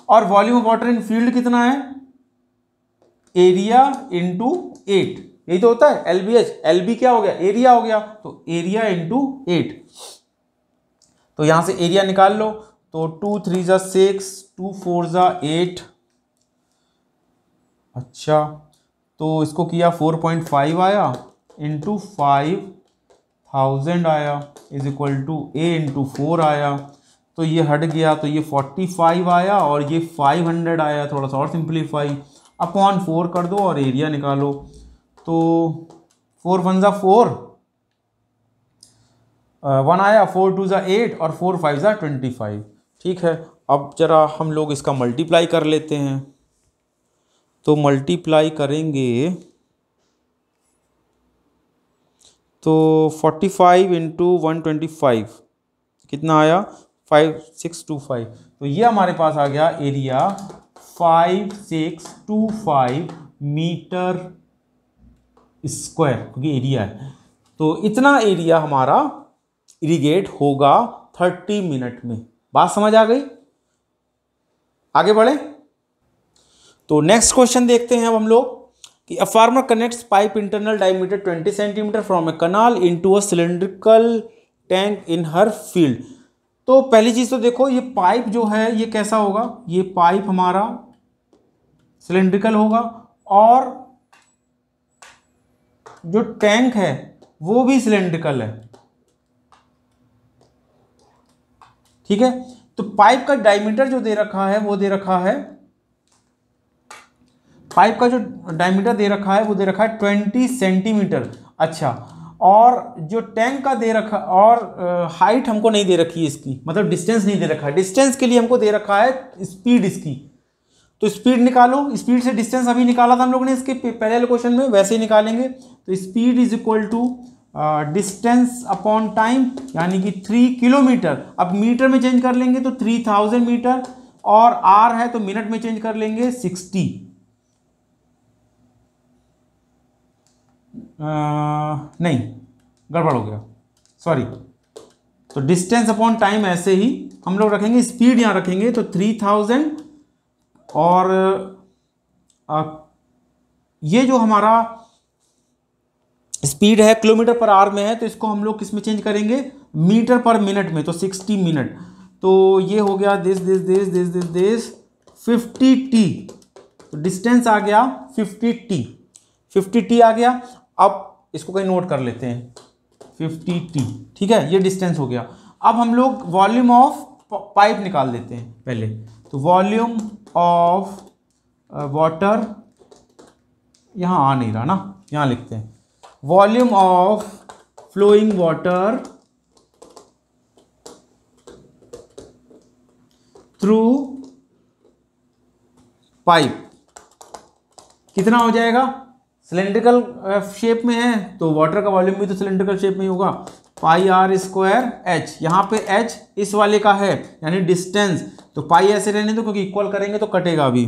और volume of water in field कितना है, एरिया इंटू 8, यही तो होता है LBH, LB क्या हो गया, एरिया हो गया, तो एरिया इंटू 8, तो यहां से एरिया निकाल लो, तो 2 3 जा 6, 2 4 जा 8, अच्छा तो इसको किया 4.5 आया इंटू 5000 आया is equal to A into 4 आया, तो ये हट गया, तो ये 45 आया और ये 500 आया, थोड़ा सा और सिंप्लीफाई, अपॉन 4 कर दो और एरिया निकालो, तो 4 1 जा 4, 1 आया, 4 2 जा 8 और 4 5 जा 25। ठीक है, अब जरा हम लोग इसका मल्टीप्लाई कर लेते हैं, तो मल्टीप्लाई करेंगे तो 45 इंटू 125 कितना आया, 5625, तो ये हमारे पास आ गया एरिया 5625 मीटर स्क्वायर, क्योंकि एरिया है, तो इतना एरिया हमारा इरिगेट होगा 30 मिनट में। बात समझ आ गई, आगे बढ़े, तो नेक्स्ट क्वेश्चन देखते हैं अब हम लोग कि a farmer connects pipe internal diameter 20 centimetre from a canal into a cylindrical tank in her field. तो पहली चीज तो देखो, ये पाइप जो है ये कैसा होगा, ये पाइप हमारा सिलेंड्रिकल होगा, और जो टैंक है वो भी सिलेंड्रिकल है। ठीक है, तो पाइप का डायमीटर जो दे रखा है वो दे रखा है, पाइप का जो डायमीटर दे रखा है वो दे रखा है 20 सेंटीमीटर। अच्छा, और जो टैंक का दे रखा, और हाइट हमको नहीं दे रखी है इसकी, मतलब डिस्टेंस नहीं दे रखा है, डिस्टेंस के लिए हमको दे रखा है स्पीड इसकी, तो स्पीड निकालो, स्पीड से डिस्टेंस अभी निकाला था हम लोग ने इसके पहले क्वेश्चन में, वैसे ही निकालेंगे, तो speed is equal to distance upon time, यानी कि 3 किलोमीटर, अब मीटर में चेंज कर लेंगे तो 3000 मीटर, और आर है तो मिनट में चेंज कर लेंगे 60, नहीं गड़बड़ हो गया, सॉरी, तो डिस्टेंस अपॉन टाइम ऐसे ही हम लोग रखेंगे, स्पीड यहां रखेंगे तो 3000, और ये जो हमारा स्पीड है किलोमीटर पर आवर में है, तो इसको हम लोग किस में चेंज करेंगे, मीटर पर मिनट में, तो 60 मिनट, तो ये हो गया दिस 50t, तो डिस्टेंस आ गया 50t आ गया। अब इसको कहीं नोट कर लेते हैं 50t, ठीक है, ये डिस्टेंस हो गया। अब हम लोग वॉल्यूम ऑफ पाइप निकाल देते हैं पहले, तो वॉल्यूम ऑफ वाटर, यहां आ नहीं रहा ना, यहां लिखते हैं volume of flowing water through pipe, कितना हो जाएगा, सिलेंड्रिकल शेप में है तो वाटर का वॉल्यूम भी तो सिलेंड्रिकल शेप में ही होगा, पाई आर स्क्वायर एच, यहाँ पे एच इस वाले का है यानी डिस्टेंस, तो पाई ऐसे रहने दो क्योंकि इक्वल करेंगे तो कटेगा अभी।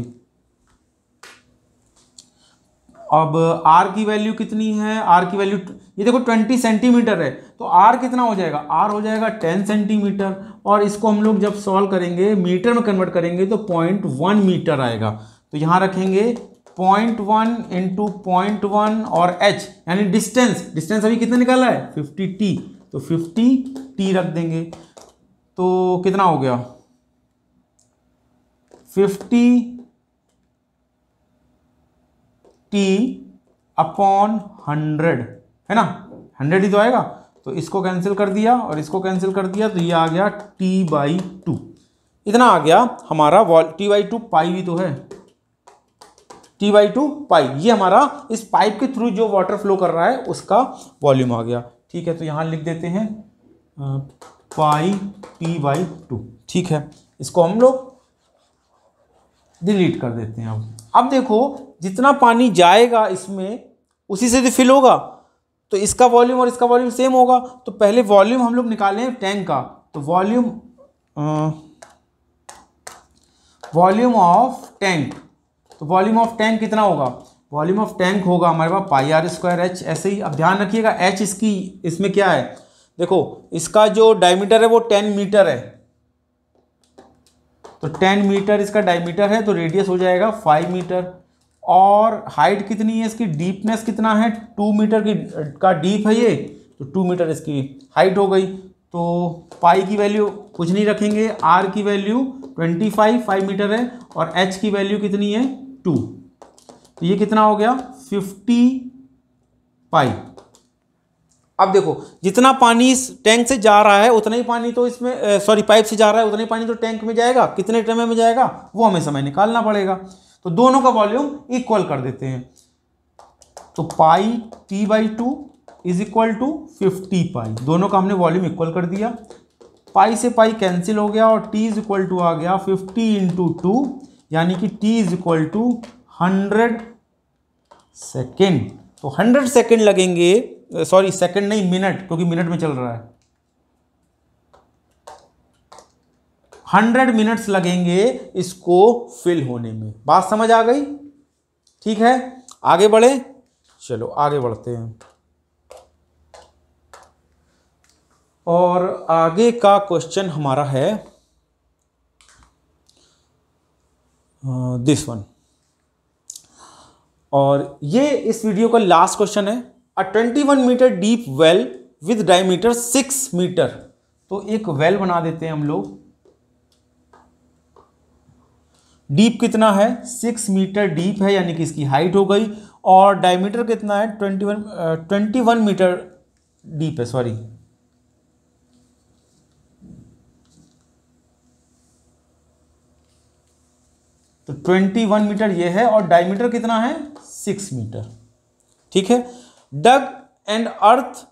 अब आर की वैल्यू कितनी है, आर की वैल्यू ये देखो 20 सेंटीमीटर है, तो आर कितना हो जाएगा, आर हो जाएगा 10 सेंटीमीटर, और इसको हम लोग जब सॉल्व करेंगे मीटर में कन्वर्ट करेंगे तो 0.1 मीटर आएगा, तो यहाँ रखेंगे 0.1 इंटू 0.1 और h यानी डिस्टेंस अभी कितना निकाला है 50t, तो 50t रख देंगे, तो कितना हो गया 50t अपॉन 100, है ना, 100 ही तो आएगा। तो इसको कैंसिल कर दिया और इसको कैंसिल कर दिया, तो ये आ गया T/2, इतना आ गया हमारा T/2 पाई भी तो है, T/2 पाई, ये हमारा इस पाइप के थ्रू जो वाटर फ्लो कर रहा है उसका वॉल्यूम आ गया। ठीक है, तो यहाँ लिख देते हैं पाई T/2। ठीक है, इसको हम लोग डिलीट कर देते हैं। अब देखो जितना पानी जाएगा इसमें उसी से तो फिल होगा, तो इसका वॉल्यूम और इसका वॉल्यूम सेम होगा। तो पहले वॉल्यूम हम लोग निकालें टैंक का, तो वॉल्यूम ऑफ टैंक, तो वॉल्यूम ऑफ टैंक कितना होगा, वॉल्यूम ऑफ टैंक होगा हमारे पास पाई आर स्क्वायर एच। ऐसे ही अब ध्यान रखिएगा एच इसकी इसमें क्या है, देखो इसका जो डायमीटर है वो 10 मीटर है, तो 10 मीटर इसका डायमीटर है, तो रेडियस हो जाएगा 5 मीटर। और हाइट कितनी है इसकी, डीपनेस कितना है, 2 मीटर की का डीप है ये, तो 2 मीटर इसकी हाइट हो गई। तो पाई की वैल्यू कुछ नहीं रखेंगे, आर की वैल्यू 25 5 मीटर है, और एच की वैल्यू कितनी है 2, तो ये कितना हो गया 50 पाई। अब देखो जितना पानी इस टैंक से जा रहा है उतना ही पानी तो इसमें सॉरी पाइप से जा रहा है उतना ही पानी तो टैंक में जाएगा, कितने समय में जाएगा वो हमें समय निकालना पड़ेगा। तो दोनों का वॉल्यूम इक्वल कर देते हैं, तो पाई T/2 इज इक्वल टू 50 पाई, दोनों का हमने वॉल्यूम इक्वल कर दिया। पाई से पाई कैंसिल हो गया और T इज इक्वल टू आ गया 50 × 2, यानी कि T is equal to 100 second. तो 100 सेकेंड लगेंगे, सॉरी सेकेंड नहीं मिनट, क्योंकि मिनट में चल रहा है, 100 मिनट्स लगेंगे इसको फिल होने में। बात समझ आ गई? ठीक है, आगे बढ़े, चलो आगे बढ़ते हैं। और आगे का क्वेश्चन हमारा है दिस वन, और ये इस वीडियो का लास्ट क्वेश्चन है। A 21 metre deep well with diameter 6 metre, तो एक वेल बना देते हैं हम लोग। डीप कितना है 6 मीटर डीप है, यानी कि इसकी हाइट हो गई, और डायमीटर कितना है 21 मीटर डीप है, सॉरी तो 21 मीटर ये है, और डायमीटर कितना है 6 मीटर। ठीक है, dug and earth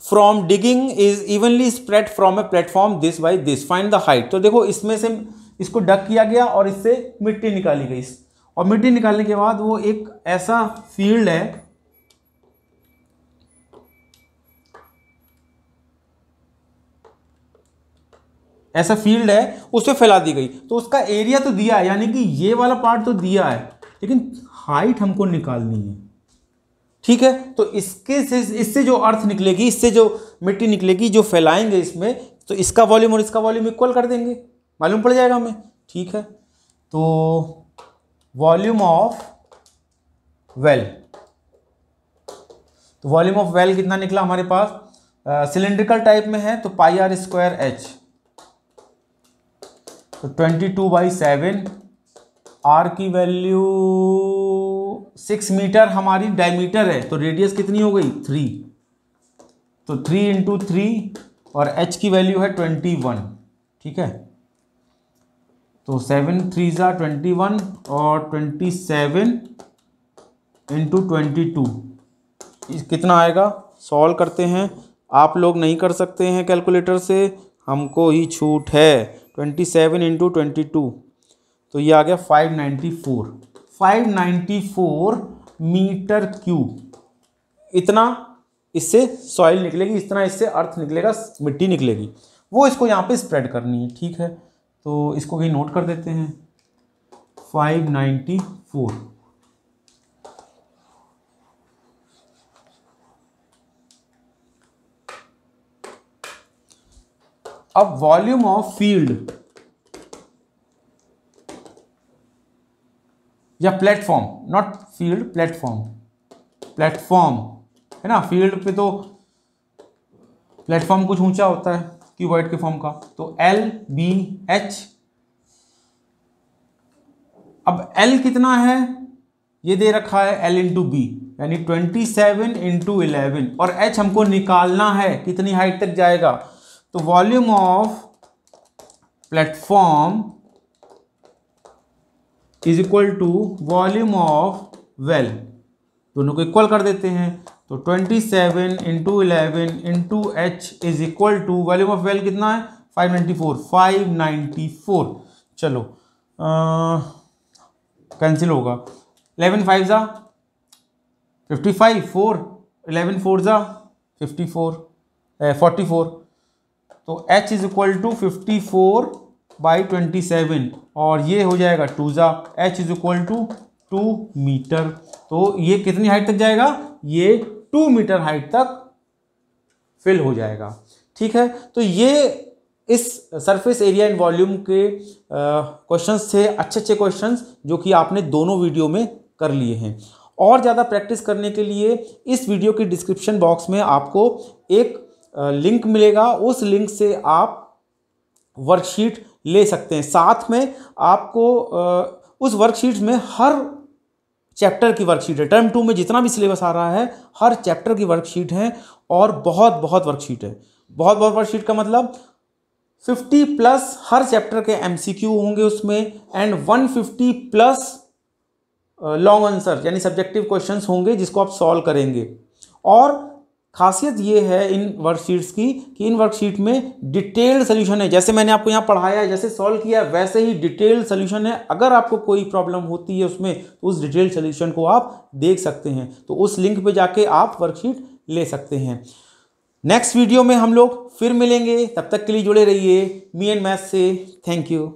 from digging is evenly spread from a platform this by this, find the height. तो देखो इसमें से इसको डग किया गया और इससे मिट्टी निकाली गई, और मिट्टी निकालने के बाद वो एक ऐसा फील्ड है, ऐसा फील्ड है उस पर फैला दी गई। तो उसका एरिया तो दिया है, यानी कि ये वाला पार्ट तो दिया है, लेकिन हाइट हमको निकालनी है। ठीक है, तो इससे जो अर्थ निकलेगी, इससे जो मिट्टी निकलेगी जो फैलाएंगे इसमें, तो इसका वॉल्यूम और इसका वॉल्यूम इक्वल कर देंगे, मालूम पड़ जाएगा हमें। ठीक है, तो वॉल्यूम ऑफ वेल, तो वॉल्यूम ऑफ वेल कितना निकला हमारे पास, सिलेंड्रिकल टाइप में है तो पाई आर स्क्वायर एच, तो 22/7, आर की वैल्यू 6 मीटर हमारी डायमीटर है, तो रेडियस कितनी हो गई 3, तो 3 × 3, और एच की वैल्यू है 21। ठीक है, तो 7 3 21, और 27 × 22 कितना आएगा, सॉल्व करते हैं। आप लोग नहीं कर सकते हैं कैलकुलेटर से, हमको ही छूट है। 27 × 22, तो ये आ गया 594 मीटर क्यूब। इतना इससे सॉइल निकलेगी, इतना इससे अर्थ निकलेगा, मिट्टी निकलेगी, वो इसको यहाँ पे स्प्रेड करनी है। ठीक है, तो इसको कहीं नोट कर देते हैं 594। अब वॉल्यूम ऑफ फील्ड या प्लेटफॉर्म, नॉट फील्ड, प्लेटफॉर्म है ना, फील्ड पे तो प्लेटफॉर्म कुछ ऊंचा होता है क्यूबॉइड के फॉर्म का, तो LBH। अब L कितना है, ये दे रखा है L इंटू बी, यानी 27 इंटू 11, और H हमको निकालना है कितनी हाइट तक जाएगा। तो volume of platform is equal to volume of well, दोनों को इक्वल कर देते हैं। तो 27 इंटू 11 इंटू H is equal to volume of well कितना है 594। चलो कैंसिल होगा, 11 5 जा 55, 4 11 4 जा 44, तो H इज इक्वल टू 54/27, और ये हो जाएगा 2 जा, H is equal to 2 metre. तो ये कितनी हाइट तक जाएगा, ये 2 मीटर हाइट तक फिल हो जाएगा। ठीक है, तो ये इस सरफेस एरिया एंड वॉल्यूम के क्वेश्चंस थे, अच्छे क्वेश्चंस जो कि आपने दोनों वीडियो में कर लिए हैं। और ज़्यादा प्रैक्टिस करने के लिए इस वीडियो की डिस्क्रिप्शन बॉक्स में आपको एक लिंक मिलेगा, उस लिंक से आप वर्कशीट ले सकते हैं। साथ में आपको उस वर्कशीट में हर चैप्टर की वर्कशीट है, टर्म 2 में जितना भी सिलेबस आ रहा है हर चैप्टर की वर्कशीट है, और बहुत वर्कशीट है। बहुत वर्कशीट का मतलब 50+ हर चैप्टर के MCQ होंगे उसमें, एंड 150 प्लस लॉन्ग आंसर यानी सब्जेक्टिव क्वेश्चंस होंगे जिसको आप सॉल्व करेंगे। और खासियत ये है इन वर्कशीट्स की कि इन वर्कशीट में डिटेल्ड सोल्यूशन है, जैसे मैंने आपको यहाँ पढ़ाया है, जैसे सॉल्व किया वैसे ही डिटेल्ड सोल्यूशन है। अगर आपको कोई प्रॉब्लम होती है उसमें तो उस डिटेल्ड सोल्यूशन को आप देख सकते हैं, तो उस लिंक पे जाके आप वर्कशीट ले सकते हैं। नेक्स्ट वीडियो में हम लोग फिर मिलेंगे, तब तक के लिए जुड़े रहिए मी एंड मैथ्स से। Thank you.